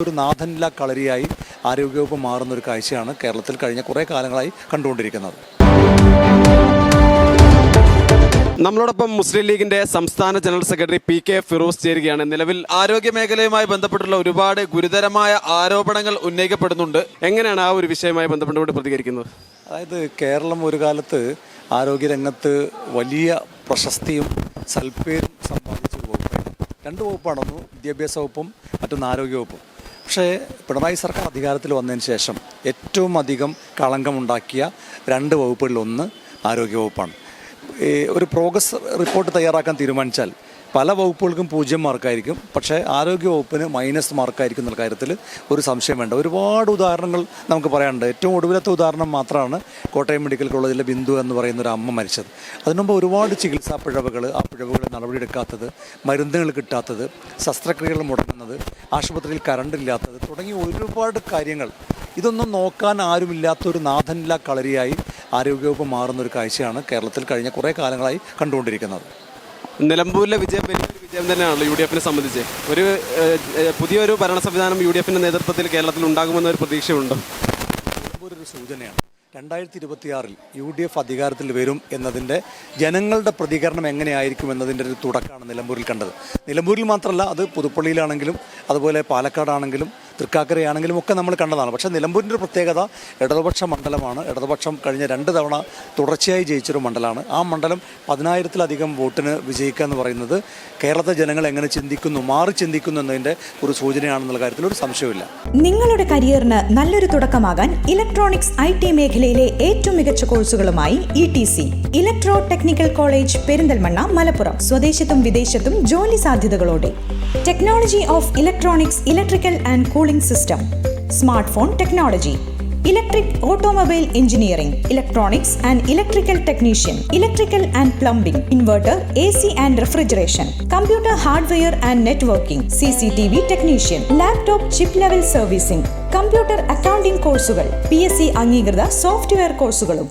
ഒരു നാഥനില്ലാ കളരിയായി ആരോഗ്യവകുപ്പ് മാറുന്ന ഒരു കാഴ്ചയാണ് കേരളത്തിൽ കഴിഞ്ഞ കുറേ കാലങ്ങളായി കണ്ടുകൊണ്ടിരിക്കുന്നത്. നമ്മളോടൊപ്പം മുസ്ലിം ലീഗിന്റെ സംസ്ഥാന ജനറൽ സെക്രട്ടറി പി.കെ. ഫിറോസ് ചേരുകയാണ്. നിലവിൽ ആരോഗ്യ മേഖലയുമായി ബന്ധപ്പെട്ടുള്ള ഒരുപാട് ഗുരുതരമായ ആരോപണങ്ങൾ ഉന്നയിക്കപ്പെടുന്നുണ്ട്. എങ്ങനെയാണ് ആ ഒരു വിഷയവുമായി ബന്ധപ്പെട്ടുകൊണ്ട് പ്രതികരിക്കുന്നത്? അതായത് കേരളം ഒരു കാലത്ത് ആരോഗ്യരംഗത്ത് വലിയ പ്രശസ്തിയും സൽപ്പേരും സമ്പാദിച്ചൊരു വകുപ്പാണ്. രണ്ട് വകുപ്പാണ്, ഒന്ന് വിദ്യാഭ്യാസ വകുപ്പും മറ്റൊന്ന് ആരോഗ്യവകുപ്പും. പക്ഷേ പിണറായി സർക്കാർ അധികാരത്തിൽ വന്നതിന് ശേഷം ഏറ്റവും അധികം കളങ്കമുണ്ടാക്കിയ രണ്ട് വകുപ്പുകളിലൊന്ന് ആരോഗ്യവകുപ്പാണ്. ഒരു പ്രോഗ്രസ് റിപ്പോർട്ട് തയ്യാറാക്കാൻ തീരുമാനിച്ചാൽ പല വകുപ്പുകൾക്കും 0 മാർക്കായിരിക്കും, പക്ഷേ ആരോഗ്യവകുപ്പിന് -മാർക്കായിരിക്കും എന്നുള്ള കാര്യത്തിൽ ഒരു സംശയം വേണ്ട. ഒരുപാട് ഉദാഹരണങ്ങൾ നമുക്ക് പറയാനുണ്ട്. ഏറ്റവും ഒടുവിലത്തെ ഉദാഹരണം മാത്രമാണ് കോട്ടയം മെഡിക്കൽ കോളേജിലെ ബിന്ദു എന്ന് പറയുന്ന ഒരു അമ്മ മരിച്ചത്. അതിനുമുമ്പ് ഒരുപാട് ചികിത്സാ പിഴവുകൾ, ആ പിഴവുകൾ നടപടിയെടുക്കാത്തത്, മരുന്നുകൾ കിട്ടാത്തത്, ശസ്ത്രക്രിയകൾ മുടങ്ങുന്നത്, ആശുപത്രിയിൽ കറണ്ടില്ലാത്തത് തുടങ്ങി ഒരുപാട് കാര്യങ്ങൾ. ഇതൊന്നും നോക്കാൻ ആരുമില്ലാത്തൊരു നാഥനില്ലാ കളരിയായി ആരോഗ്യവകുപ്പ് മാറുന്നൊരു കാഴ്ചയാണ് കേരളത്തിൽ കഴിഞ്ഞ കുറേ കാലങ്ങളായി കണ്ടുകൊണ്ടിരിക്കുന്നത്. നിലമ്പൂരിലെ വിജയം വലിയൊരു വിജയം തന്നെയാണല്ലോ UDF-നെ സംബന്ധിച്ച്. പുതിയൊരു ഭരണ സംവിധാനം UDF-ന്റെ നേതൃത്വത്തിൽ കേരളത്തിൽ ഉണ്ടാകുമെന്നൊരു പ്രതീക്ഷയുണ്ട്. നിലമ്പൂരൊരു സൂചനയാണ്. 2026 UDF അധികാരത്തിൽ വരും എന്നതിൻ്റെ ജനങ്ങളുടെ പ്രതികരണം എങ്ങനെയായിരിക്കും എന്നതിൻ്റെ ഒരു തുടക്കമാണ് നിലമ്പൂരിൽ കണ്ടത്. നിലമ്പൂരിൽ മാത്രമല്ല, അത് പുതുപ്പള്ളിയിലാണെങ്കിലും അതുപോലെ പാലക്കാടാണെങ്കിലും തൃക്കാക്കരയാണെങ്കിലും ഒക്കെ നമ്മൾ കണ്ടതാണ്. പക്ഷേ നിലമ്പൂരിൻ്റെ ഒരു പ്രത്യേകത ഇടതുപക്ഷ മണ്ഡലമാണ്. ഇടതുപക്ഷം കഴിഞ്ഞ 2 തവണ തുടർച്ചയായി ജയിച്ചൊരു മണ്ഡലമാണ്. ആ മണ്ഡലം 10,000-ലധികം വോട്ടിന് വിജയിക്കുക എന്ന് പറയുന്നത് കേരളത്തെ ജനങ്ങൾ എങ്ങനെ ചിന്തിക്കുന്നു, മാറി ചിന്തിക്കുന്നു എന്നതിൻ്റെ ഒരു സൂചനയാണെന്നുള്ള കാര്യത്തിൽ ഒരു സംശയമില്ല. നിങ്ങളുടെ കരിയറിന് നല്ലൊരു തുടക്കമാകാൻ ഇലക്ട്രോണിക്സ് IT മേഖലയിലെ ഏറ്റവും മികച്ച കോഴ്സുകളുമായി ETC electro technical college Perinthalmanna, Malappuram. സ്വദേശത്തും വിദേശത്തും ജോലി സാധ്യതകളോടെ technology of electronics, electrical and cooling system, smart phone technology, electric automobile engineering, electronics and electrical technician, electrical and plumbing, inverter, AC and refrigeration, computer hardware and networking, CCTV technician, laptop chip level servicing, computer accounting കോഴ്സുകൾ, PSC അംഗീകൃത software കോഴ്സുകളും.